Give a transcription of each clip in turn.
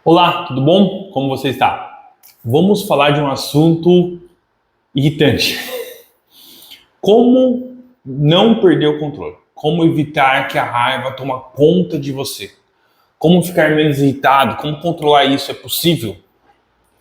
Olá, tudo bom? Como você está? Vamos falar de um assunto irritante. Como não perder o controle? Como evitar que a raiva tome conta de você? Como ficar menos irritado? Como controlar isso? É possível?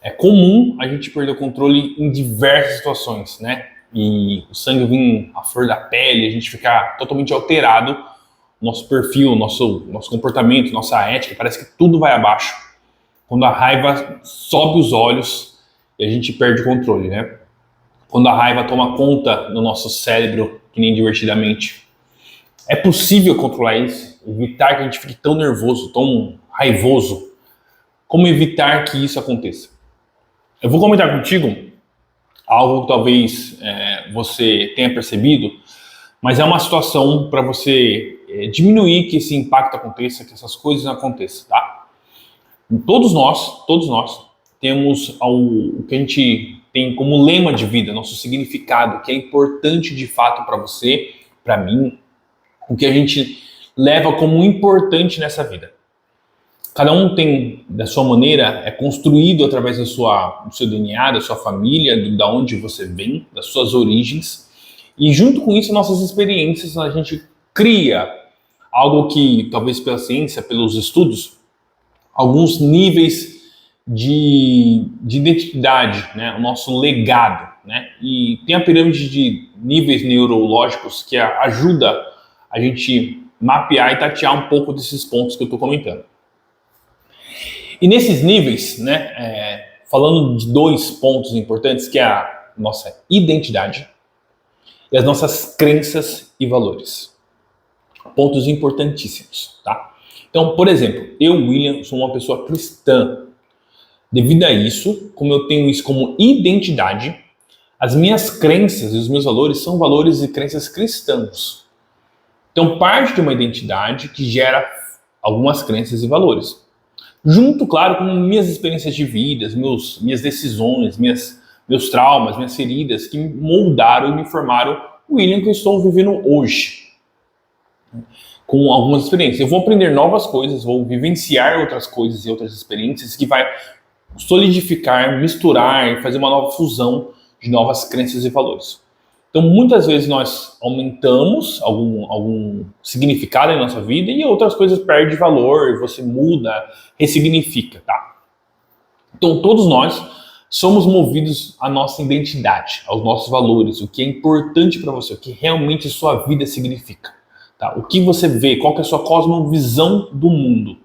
É comum a gente perder o controle em diversas situações, né? E o sangue vir à flor da pele, a gente ficar totalmente alterado, nosso perfil, nosso comportamento, nossa ética, parece que tudo vai abaixo quando a raiva sobe os olhos e a gente perde o controle, né? Quando a raiva toma conta do nosso cérebro, que nem divertidamente. É possível controlar isso? Evitar que a gente fique tão nervoso, tão raivoso? Como evitar que isso aconteça? Eu vou comentar contigo algo que talvez você tenha percebido, mas é uma situação para você diminuir que esse impacto aconteça, que essas coisas aconteçam, tá? Todos nós temos o que a gente tem como lema de vida, nosso significado, que é importante de fato para você, para mim, o que a gente leva como importante nessa vida. Cada um tem, da sua maneira, é construído através do seu DNA, da sua família, da onde você vem, das suas origens, e junto com isso, nossas experiências, a gente cria algo que, talvez pela ciência, pelos estudos, alguns níveis de identidade, né? O nosso legado, né? E tem a pirâmide de níveis neurológicos que ajuda a gente mapear e tatear um pouco desses pontos que eu estou comentando. E nesses níveis, né, falando de dois pontos importantes, que é a nossa identidade e as nossas crenças e valores. Pontos importantíssimos, tá? Então, por exemplo, eu, William, sou uma pessoa cristã. Devido a isso, como eu tenho isso como identidade, as minhas crenças e os meus valores são valores e crenças cristãos. Então, parte de uma identidade que gera algumas crenças e valores. Junto, claro, com minhas experiências de vida, minhas decisões, meus traumas, minhas feridas, que moldaram e me formaram o William que eu estou vivendo hoje. Com algumas experiências. Eu vou aprender novas coisas, vou vivenciar outras coisas e outras experiências que vai solidificar, misturar, fazer uma nova fusão de novas crenças e valores. Então, muitas vezes nós aumentamos algum significado em nossa vida e outras coisas perdem valor, você muda, ressignifica, tá? Então, todos nós somos movidos à nossa identidade, aos nossos valores, o que é importante para você, o que realmente sua vida significa. Tá? O que você vê, qual que é a sua cosmovisão do mundo.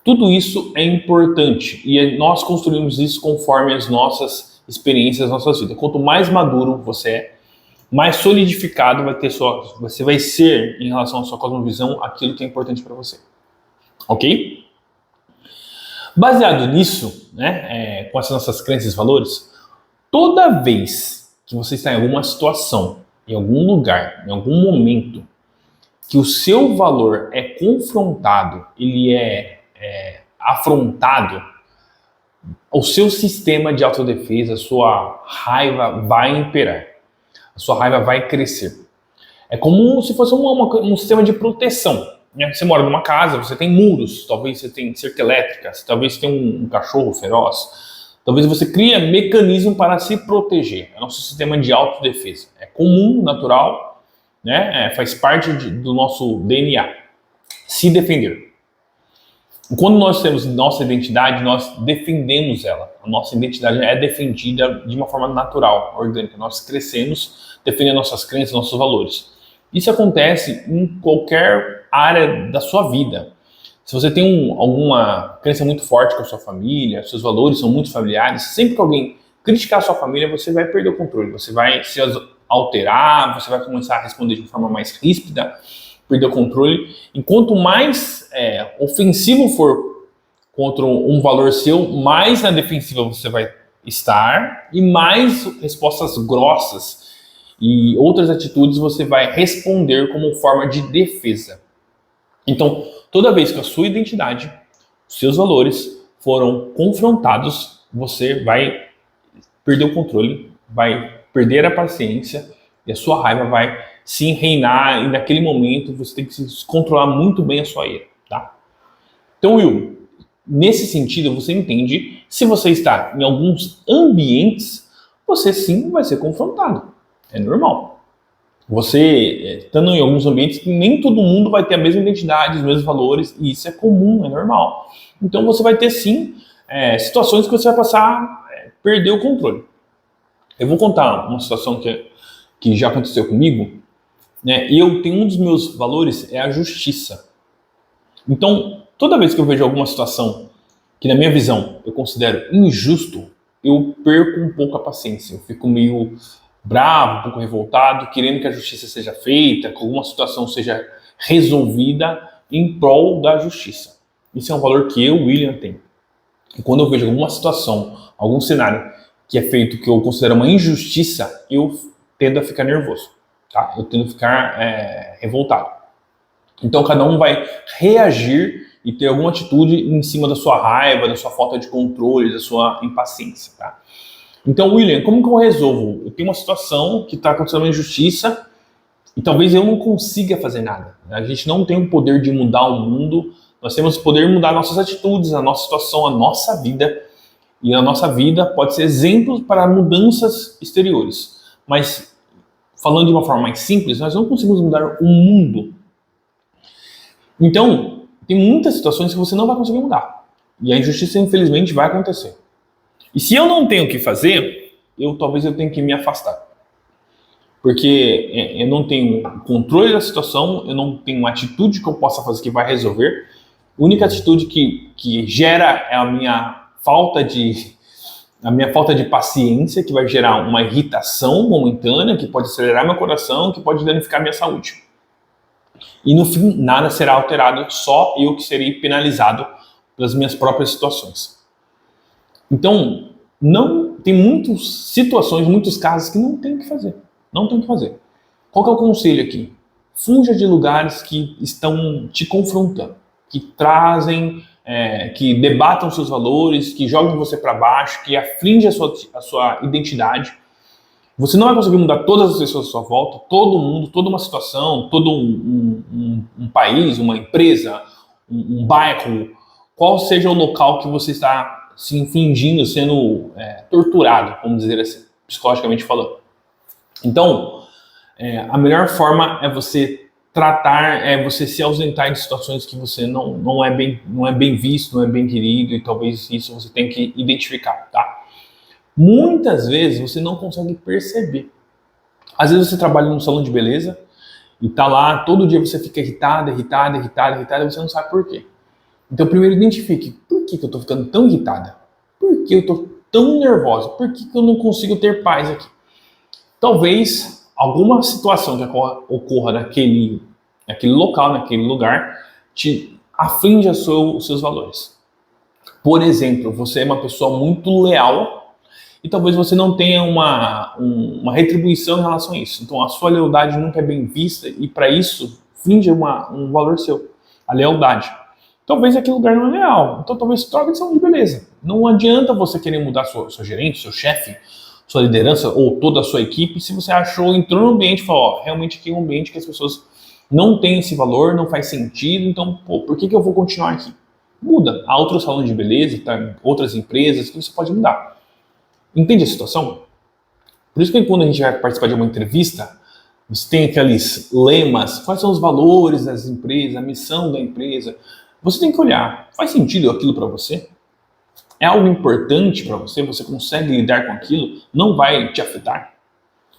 Tudo isso é importante e nós construímos isso conforme as nossas experiências, as nossas vidas. Quanto mais maduro você é, mais solidificado você vai ser em relação à sua cosmovisão, aquilo que é importante para você. Ok? Baseado nisso, né, com essas nossas crenças e valores, toda vez que você está em alguma situação, em algum lugar, em algum momento, que o seu valor é confrontado, ele é afrontado, o seu sistema de autodefesa, a sua raiva vai imperar, a sua raiva vai crescer. É como se fosse um sistema de proteção. Né? Você mora numa casa, você tem muros, talvez você tenha cerca elétrica, talvez você tenha um cachorro feroz, talvez você crie mecanismo para se proteger. É o nosso sistema de autodefesa. É comum, natural, né? Faz parte do nosso DNA. Se defender. Quando nós temos nossa identidade, nós defendemos ela. A nossa identidade é defendida de uma forma natural, orgânica. Nós crescemos defendendo nossas crenças, nossos valores. Isso acontece em qualquer área da sua vida. Se você tem alguma crença muito forte com a sua família, seus valores são muito familiares, sempre que alguém criticar a sua família, você vai perder o controle, você vai se alterar, você vai começar a responder de uma forma mais ríspida, perder o controle. Enquanto mais ofensivo for contra um valor seu, mais na defensiva você vai estar e mais respostas grossas e outras atitudes você vai responder como forma de defesa. Então, toda vez que a sua identidade, os seus valores foram confrontados, você vai perder o controle, vai perder a paciência e a sua raiva vai se reinar, e naquele momento você tem que se controlar muito bem a sua ira, tá? Então, Will, nesse sentido, você entende, se você está em alguns ambientes, você sim vai ser confrontado. É normal. Você, estando em alguns ambientes que nem todo mundo vai ter a mesma identidade, os mesmos valores, e isso é comum, é normal. Então você vai ter sim situações que você vai passar a perder o controle. Eu vou contar uma situação que já aconteceu comigo, né? E eu tenho um dos meus valores é a justiça. Então, toda vez que eu vejo alguma situação que, na minha visão, eu considero injusto, eu perco um pouco a paciência. Eu fico meio bravo, um pouco revoltado, querendo que a justiça seja feita, que alguma situação seja resolvida em prol da justiça. Isso é um valor que eu, William, tenho. E quando eu vejo alguma situação, algum cenário que é feito que eu considero uma injustiça, eu tendo a ficar nervoso, tá? Eu tendo a ficar revoltado. Então cada um vai reagir e ter alguma atitude em cima da sua raiva, da sua falta de controle, da sua impaciência, tá? Então, William, como que eu resolvo? Eu tenho uma situação que está acontecendo uma injustiça e talvez eu não consiga fazer nada. A gente não tem o poder de mudar o mundo, nós temos o poder de mudar nossas atitudes, a nossa situação, a nossa vida. E a nossa vida pode ser exemplo para mudanças exteriores. Mas, falando de uma forma mais simples, nós não conseguimos mudar o mundo. Então, tem muitas situações que você não vai conseguir mudar. E a injustiça, infelizmente, vai acontecer. E se eu não tenho o que fazer, talvez eu tenha que me afastar. Porque eu não tenho controle da situação, eu não tenho uma atitude que eu possa fazer que vai resolver. A única atitude que gera é a minha falta de paciência, que vai gerar uma irritação momentânea, que pode acelerar meu coração, que pode danificar minha saúde. E no fim, nada será alterado, só eu que serei penalizado pelas minhas próprias situações. Então, tem muitas situações, muitos casos que não tem o que fazer. Não tem o que fazer. Qual que é o conselho aqui? Fuja de lugares que estão te confrontando, que trazem, que debatam seus valores, que jogam você para baixo, que afligem a sua identidade. Você não vai conseguir mudar todas as pessoas à sua volta, todo mundo, toda uma situação, todo um país, uma empresa, um bairro, qual seja o local que você está se infligindo, sendo torturado, vamos dizer assim, psicologicamente falando. Então, a melhor forma é você você se ausentar de situações que você não é bem visto, não é bem querido, e talvez isso você tenha que identificar, tá? Muitas vezes você não consegue perceber. Às vezes você trabalha num salão de beleza e tá lá, todo dia você fica irritado, e você não sabe por quê. Então primeiro identifique, por que eu tô ficando tão irritada? Por que eu tô tão nervosa? Por que eu não consigo ter paz aqui? Talvez alguma situação que ocorra naquele local, naquele lugar, te aflige os seus valores. Por exemplo, você é uma pessoa muito leal e talvez você não tenha uma retribuição em relação a isso. Então a sua lealdade nunca é bem vista e para isso finge um valor seu, a lealdade. Talvez aquele lugar não é leal, então talvez troque de salão de beleza. Não adianta você querer mudar seu gerente, seu chefe, sua liderança ou toda a sua equipe se você entrou no ambiente e falou, realmente aqui é um ambiente que as pessoas não têm esse valor, não faz sentido, então por que eu vou continuar aqui? Muda. Há outros salões de beleza, outras empresas que você pode mudar. Entende a situação? Por isso que quando a gente vai participar de uma entrevista, você tem aqueles lemas, quais são os valores das empresas, a missão da empresa. Você tem que olhar, faz sentido aquilo para você? É algo importante para você? Você consegue lidar com aquilo? Não vai te afetar?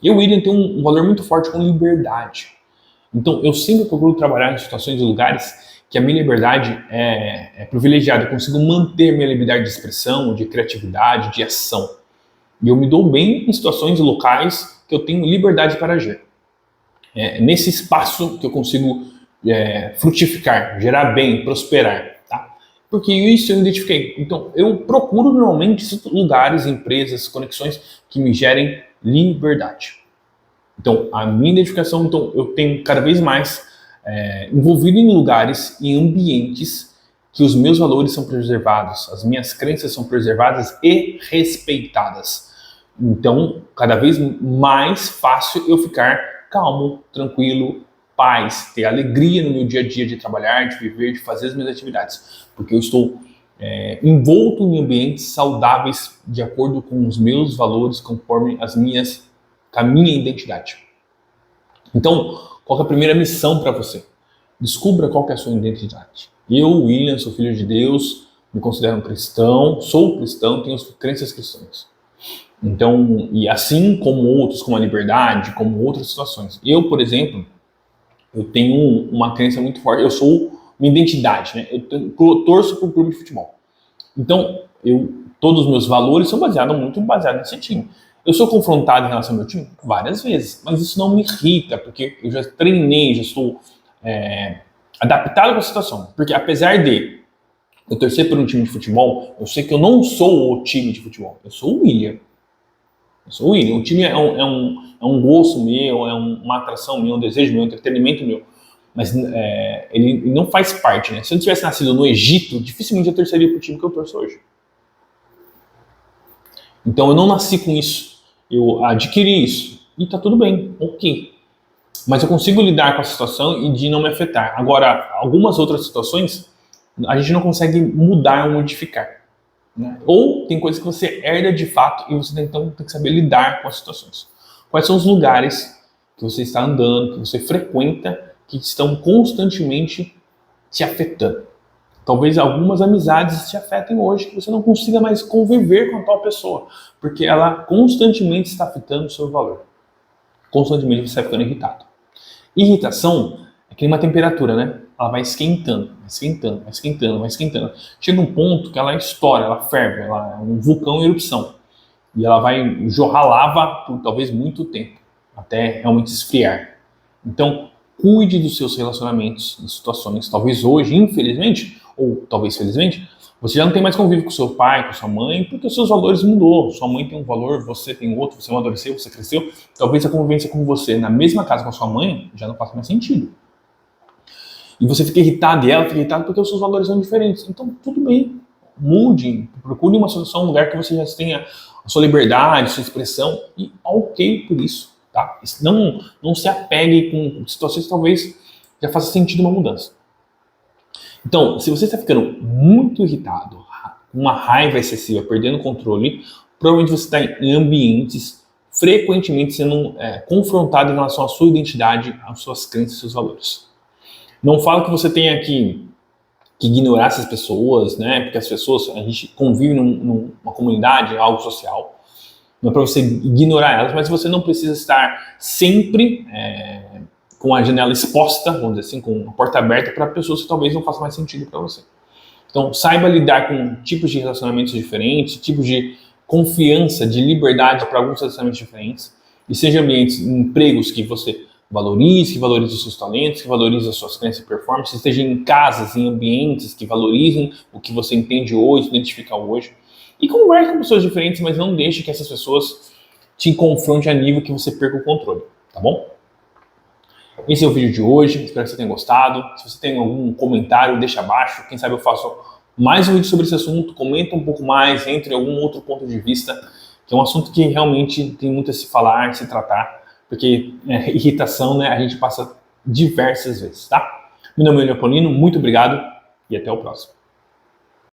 Eu, William, tenho um valor muito forte com liberdade. Então, eu sempre procuro trabalhar em situações e lugares que a minha liberdade é privilegiada. Eu consigo manter minha liberdade de expressão, de criatividade, de ação. E eu me dou bem em situações e locais que eu tenho liberdade para agir. É nesse espaço que eu consigo frutificar, gerar bem, prosperar. Tá? Porque isso eu identifiquei. Então, eu procuro normalmente lugares, empresas, conexões que me gerem liberdade. Então, a minha identificação, eu tenho cada vez mais envolvido em lugares, em ambientes que os meus valores são preservados, as minhas crenças são preservadas e respeitadas. Então, cada vez mais fácil eu ficar calmo, tranquilo, paz, ter alegria no meu dia a dia de trabalhar, de viver, de fazer as minhas atividades. Porque eu estou envolto em ambientes saudáveis de acordo com os meus valores, conforme com a minha identidade. Então, qual é a primeira missão para você? Descubra qual é a sua identidade. Eu, William, sou filho de Deus, me considero um cristão, sou cristão, tenho crenças cristãs. Então, e assim como outros, como a liberdade, como outras situações. Eu, por exemplo, eu tenho uma crença muito forte, eu sou minha identidade, né? Eu torço para o clube de futebol. Então, todos os meus valores são muito baseados nesse time. Eu sou confrontado em relação ao meu time várias vezes, mas isso não me irrita, porque eu já treinei, já estou adaptado com a situação. Porque apesar de eu torcer por um time de futebol, eu sei que eu não sou o time de futebol, eu sou o William. Eu sou o William. O time é um gosto meu, é uma atração minha, um desejo meu, um entretenimento meu. Mas ele não faz parte, né? Se eu tivesse nascido no Egito, dificilmente eu torceria pro time que eu torço hoje. Então eu não nasci com isso. Eu adquiri isso. E tá tudo bem, ok. Mas eu consigo lidar com a situação e de não me afetar. Agora, algumas outras situações, a gente não consegue mudar ou modificar. Né? Ou tem coisas que você herda de fato e você então tem que saber lidar com as situações. Quais são os lugares que você está andando, que você frequenta, que estão constantemente te afetando? Talvez algumas amizades te afetem hoje, que você não consiga mais conviver com a tal pessoa, porque ela constantemente está afetando o seu valor. Constantemente você está ficando irritado. Irritação é que nem uma temperatura, né? Ela vai esquentando, vai esquentando, vai esquentando, vai esquentando. Chega um ponto que ela estoura, ela ferve, ela é um vulcão em erupção. E ela vai jorrar lava por talvez muito tempo, até realmente esfriar. Então, cuide dos seus relacionamentos em situações, talvez hoje, infelizmente, ou talvez felizmente, você já não tem mais convívio com seu pai, com sua mãe, porque os seus valores mudou. Sua mãe tem um valor, você tem outro, você amadureceu, você cresceu. Talvez a convivência com você na mesma casa com a sua mãe já não faça mais sentido. E você fica irritado e ela fica irritada porque os seus valores são diferentes. Então, tudo bem. Mude, procure uma solução, um lugar que você já tenha a sua liberdade, a sua expressão, e ok por isso. Tá? Não se apegue com situações que talvez já faça sentido uma mudança. Então, se você está ficando muito irritado, com uma raiva excessiva, perdendo o controle, provavelmente você está em ambientes frequentemente sendo confrontado em relação à sua identidade, às suas crenças e seus valores. Não falo que você tenha que ignorar essas pessoas, né? Porque as pessoas, a gente convive numa comunidade, algo social. Não é para você ignorar elas, mas você não precisa estar sempre com a janela exposta, vamos dizer assim, com a porta aberta para pessoas que talvez não façam mais sentido para você. Então, saiba lidar com tipos de relacionamentos diferentes, tipos de confiança, de liberdade para alguns relacionamentos diferentes, e seja ambientes, empregos que você valorize, que valorize os seus talentos, que valorize as suas crenças e performances, esteja em casas, em ambientes que valorizem o que você entende hoje, identifica hoje, e converse com pessoas diferentes, mas não deixe que essas pessoas te confrontem a nível que você perca o controle, tá bom? Esse é o vídeo de hoje, espero que você tenha gostado. Se você tem algum comentário, deixa abaixo. Quem sabe eu faço mais um vídeo sobre esse assunto, comenta um pouco mais, entre algum outro ponto de vista, que é um assunto que realmente tem muito a se falar, a se tratar, porque irritação, né, a gente passa diversas vezes, tá? Meu nome é William Paulino, muito obrigado e até o próximo.